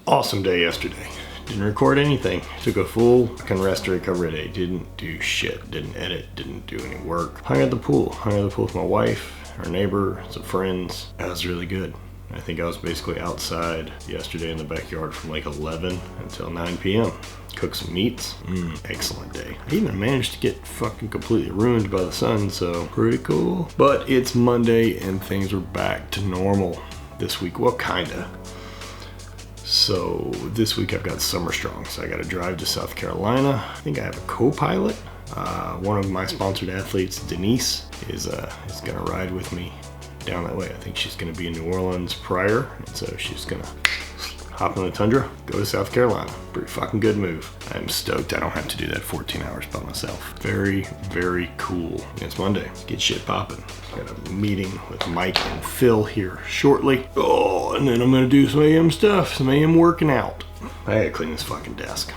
Awesome day yesterday. Didn't record anything. Took a full rest recovery day. Didn't do shit. Didn't edit. Didn't do any work. Hung at the pool. With my wife, our neighbor, some friends. That was really good. I think I was basically outside yesterday in the backyard from like 11 until 9 p.m. Cooked some meats. Excellent day. I even managed to get fucking completely ruined by the sun, so pretty cool. But it's Monday and things are back to normal this week. Well, kinda. So this week I've got summer strong, so I got to drive to South Carolina. I think I have a co-pilot. One of my sponsored athletes, Denise, is gonna ride with me down that way. I think she's gonna be in New Orleans prior, and so she's gonna hop on the Tundra, go to South Carolina. Pretty fucking good move. I'm stoked I don't have to do that 14 hours by myself. Very, very cool. It's Monday. Let's get shit popping. Got a meeting with Mike and Phil here shortly. Oh, and then I'm gonna do some AM stuff, some AM working out. I gotta clean this fucking desk.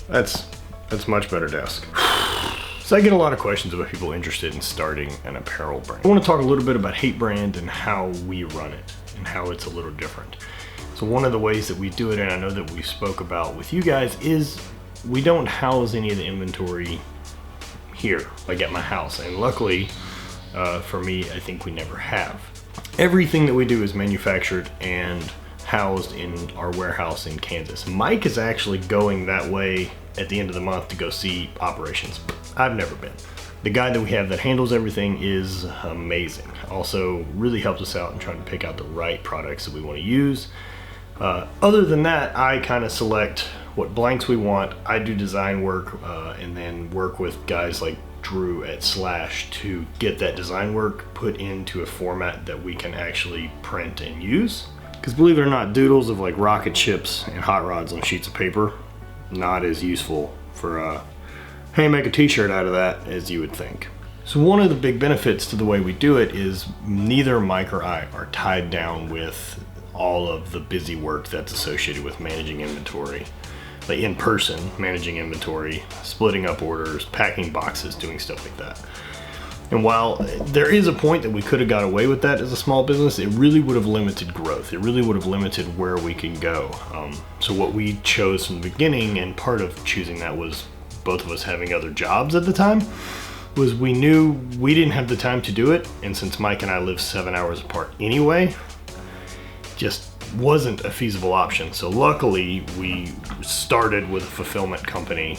That's much better desk. So I get a lot of questions about people interested in starting an apparel brand. I want to talk a little bit about Hviii brand and how we run it and how it's a little different. So one of the ways that we do it, and I know that we spoke about with you guys, is we don't house any of the inventory here, like at my house. And luckily for me, I think we never have. Everything that we do is manufactured and housed in our warehouse in Kansas. Mike is actually going that way at the end of the month to go see operations. I've never been. The guy that we have that handles everything is amazing. Also really helps us out in trying to pick out the right products that we want to use. Other than that, I kind of select what blanks we want. I do design work and then work with guys like Drew at Slash to get that design work put into a format that we can actually print and use. Because believe it or not, doodles of like rocket ships and hot rods on sheets of paper, not as useful for hey, make a t-shirt out of that as you would think. So one of the big benefits to the way we do it is neither Mike or I are tied down with all of the busy work that's associated with managing inventory. Like in person, managing inventory, splitting up orders, packing boxes, doing stuff like that. And while there is a point that we could have got away with that as a small business, it really would have limited growth. It really would have limited where we can go. So what we chose from the beginning, and part of choosing that was both of us having other jobs at the time, was we knew we didn't have the time to do it. And since Mike and I live 7 hours apart anyway, just wasn't a feasible option. So luckily we started with a fulfillment company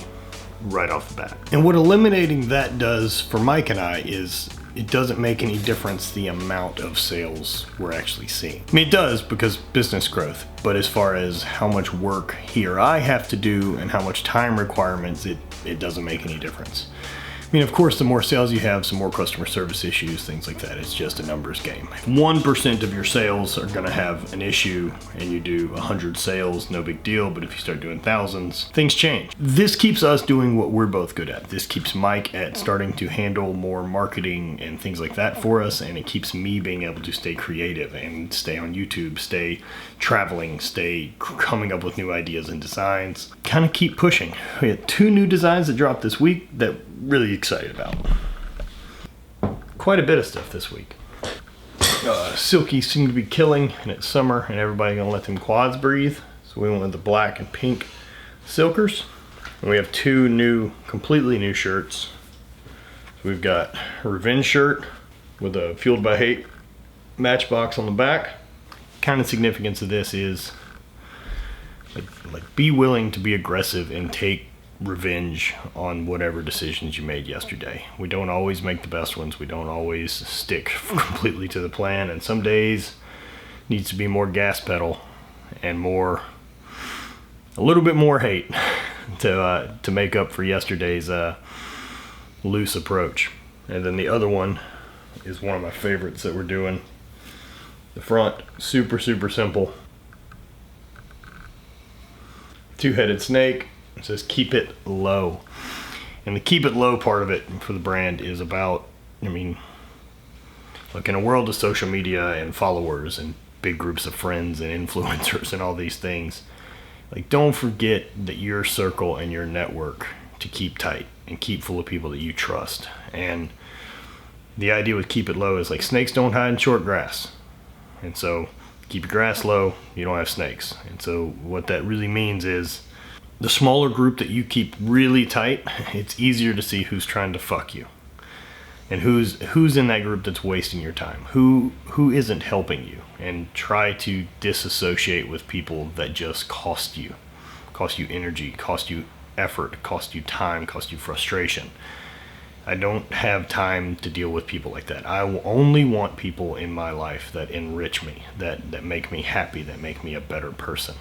right off the bat. And what eliminating that does for Mike and I is it doesn't make any difference the amount of sales we're actually seeing. I mean, it does because business growth, but as far as how much work he or I have to do and how much time requirements, it doesn't make any difference. I mean, of course, the more sales you have, some more customer service issues, things like that. It's just a numbers game. 1% of your sales are gonna have an issue and you do 100 sales, no big deal. But if you start doing thousands, things change. This keeps us doing what we're both good at. This keeps Mike at starting to handle more marketing and things like that for us. And it keeps me being able to stay creative and stay on YouTube, stay traveling, stay coming up with new ideas and designs. Kind of keep pushing. We had 2 new designs that dropped this week that really excited about. Quite a bit of stuff this week. Silky seem to be killing, and it's summer, and everybody gonna let them quads breathe. So we went with the black and pink silkers, and we have 2 completely new shirts. So we've got a Revenge shirt with a Fueled by Hate matchbox on the back. Kind of significance of this is like be willing to be aggressive and take revenge on whatever decisions you made yesterday. We don't always make the best ones. We don't always stick completely to the plan, and some days needs to be more gas pedal and a little bit more hate to make up for yesterday's loose approach. And then the other one is one of my favorites that we're doing. The front, super simple. 2-headed snake. It says keep it low. And the keep it low part of it for the brand is about, I mean, look, in a world of social media and followers and big groups of friends and influencers and all these things, like, don't forget that your circle and your network to keep tight and keep full of people that you trust. And the idea with keep it low is like snakes don't hide in short grass. And so keep your grass low, you don't have snakes. And so what that really means is the smaller group that you keep really tight, it's easier to see who's trying to fuck you. And who's in that group that's wasting your time, who isn't helping you, and try to disassociate with people that just cost you energy, cost you effort, cost you time, cost you frustration. I don't have time to deal with people like that. I only want people in my life that enrich me, that make me happy, that make me a better person.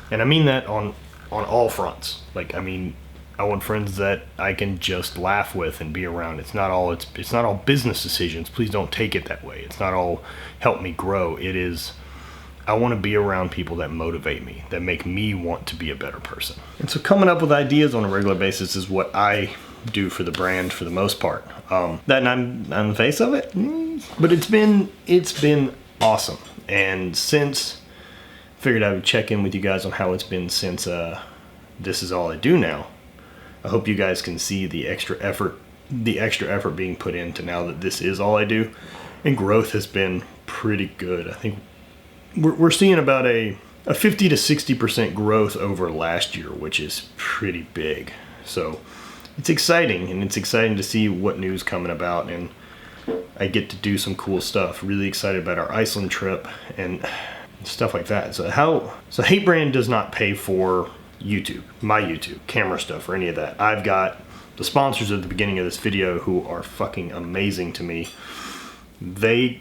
And I mean that on all fronts. Like, I mean, I want friends that I can just laugh with and be around. It's not all business decisions. Please don't take it that way. It's not all help me grow. It is, I want to be around people that motivate me, that make me want to be a better person. And so coming up with ideas on a regular basis is what I do for the brand for the most part. That I'm the face of it, but it's been awesome. And since figured I would check in with you guys on how it's been since this is all I do now. I hope you guys can see the extra effort being put into now that this is all I do, and growth has been pretty good. I think we're seeing about a 50 to 60% growth over last year, which is pretty big. So it's exciting, and it's exciting to see what news coming about, and I get to do some cool stuff. Really excited about our Iceland trip and stuff like that. So Hviii brand does not pay for YouTube, my YouTube, camera stuff, or any of that. I've got the sponsors at the beginning of this video who are fucking amazing to me. They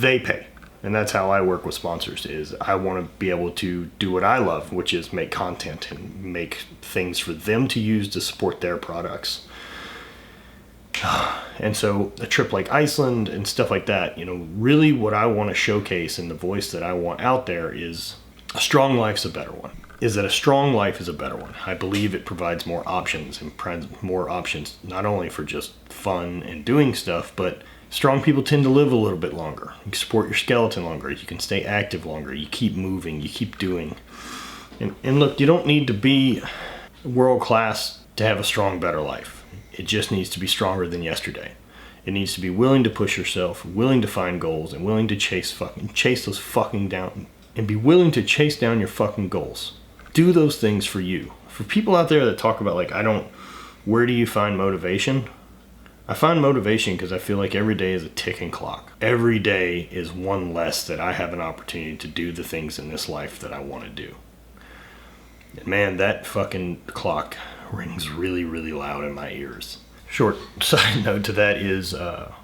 pay. And that's how I work with sponsors, is I want to be able to do what I love, which is make content and make things for them to use to support their products. And so a trip like Iceland and stuff like that, you know, really what I want to showcase and the voice that I want out there is a strong life's a better one. Is that a strong life is a better one. I believe it provides more options, not only for just fun and doing stuff, but strong people tend to live a little bit longer. You can support your skeleton longer. You can stay active longer. You keep moving. You keep doing. And look, you don't need to be world class to have a strong, better life. It just needs to be stronger than yesterday. It needs to be willing to push yourself, willing to find goals, and willing to chase those fucking down, and be willing to chase down your fucking goals. Do those things for you. For people out there that talk about like, where do you find motivation? I find motivation because I feel like every day is a ticking clock. Every day is one less that I have an opportunity to do the things in this life that I want to do. And man, that fucking clock rings really, really loud in my ears. Short side note to that is a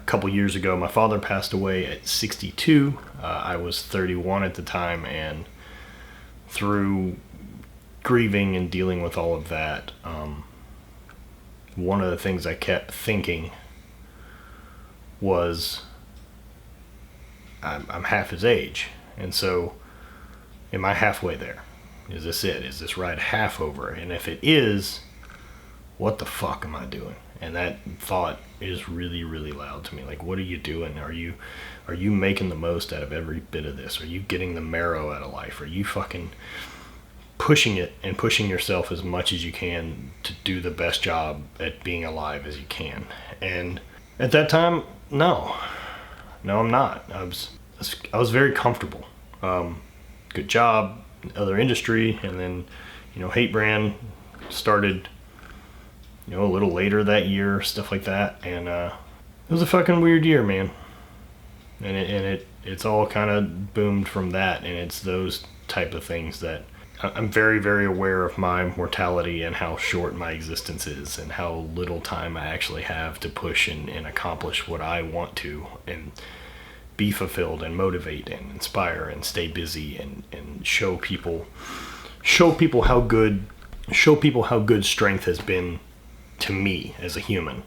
couple years ago, my father passed away at 62. I was 31 at the time, and through grieving and dealing with all of that, one of the things I kept thinking was, I'm half his age, and so am I halfway there? Is this it? Is this ride half over? And if it is, what the fuck am I doing? And that thought is really, really loud to me. Like, what are you doing? Are you making the most out of every bit of this? Are you getting the marrow out of life? Are you fucking pushing it and pushing yourself as much as you can to do the best job at being alive as you can? And at that time, no, I'm not. I was very comfortable. Good job, other industry, and then, Hviii brand started, a little later that year, stuff like that. And it was a fucking weird year, man. And it's all kind of boomed from that. And it's those type of things that I'm very, very aware of my mortality and how short my existence is and how little time I actually have to push and accomplish what I want to and be fulfilled and motivate and inspire and stay busy and show people how good strength has been to me as a human.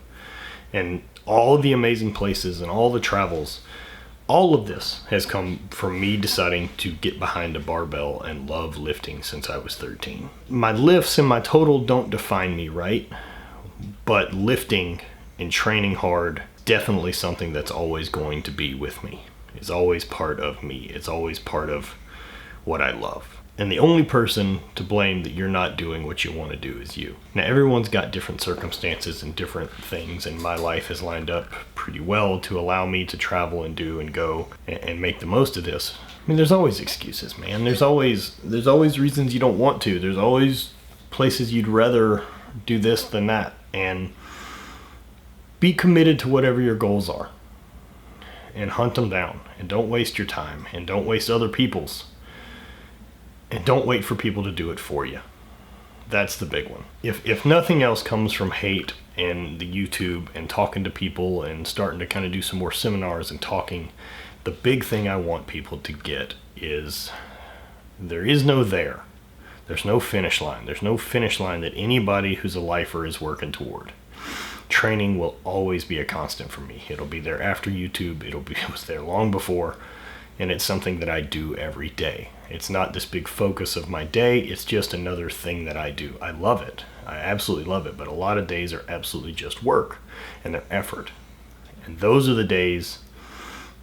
And all of the amazing places and all the travels, all of this has come from me deciding to get behind a barbell and love lifting since I was 13. My lifts and my total don't define me, right? But lifting and training hard, definitely something that's always going to be with me. It's always part of me. It's always part of what I love. And the only person to blame that you're not doing what you want to do is you. Now, everyone's got different circumstances and different things, and my life has lined up pretty well to allow me to travel and do and go and make the most of this. I mean, there's always excuses, man. There's always reasons you don't want to. There's always places you'd rather do this than that. And be committed to whatever your goals are. And hunt them down. And don't waste your time. And don't waste other people's. And don't wait for people to do it for you. That's the big one. If nothing else comes from hate and the YouTube and talking to people and starting to kind of do some more seminars and talking, the big thing I want people to get is there is no there. There's no finish line. There's no finish line that anybody who's a lifer is working toward. Training will always be a constant for me. It'll be there after YouTube. It was there long before. And it's something that I do every day. It's not this big focus of my day. It's just another thing that I do. I love it. I absolutely love it. But a lot of days are absolutely just work and they're effort. And those are the days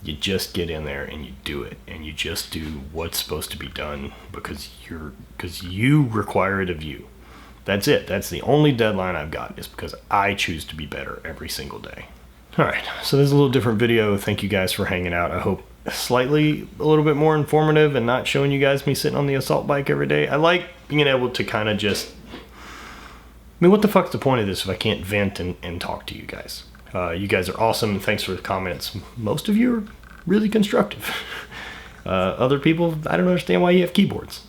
you just get in there and you do it. And you just do what's supposed to be done because you require it of you. That's it. That's the only deadline I've got, is because I choose to be better every single day. All right, so this is a little different video. Thank you guys for hanging out. I hope slightly a little bit more informative and not showing you guys me sitting on the assault bike every day. I like being able to kind of just, I mean, what the fuck's the point of this if I can't vent and talk to you guys? You guys are awesome. Thanks for the comments. Most of you are really constructive. Other people, I don't understand why you have keyboards.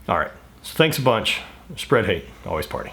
All right, so thanks a bunch. Spread hate, always party.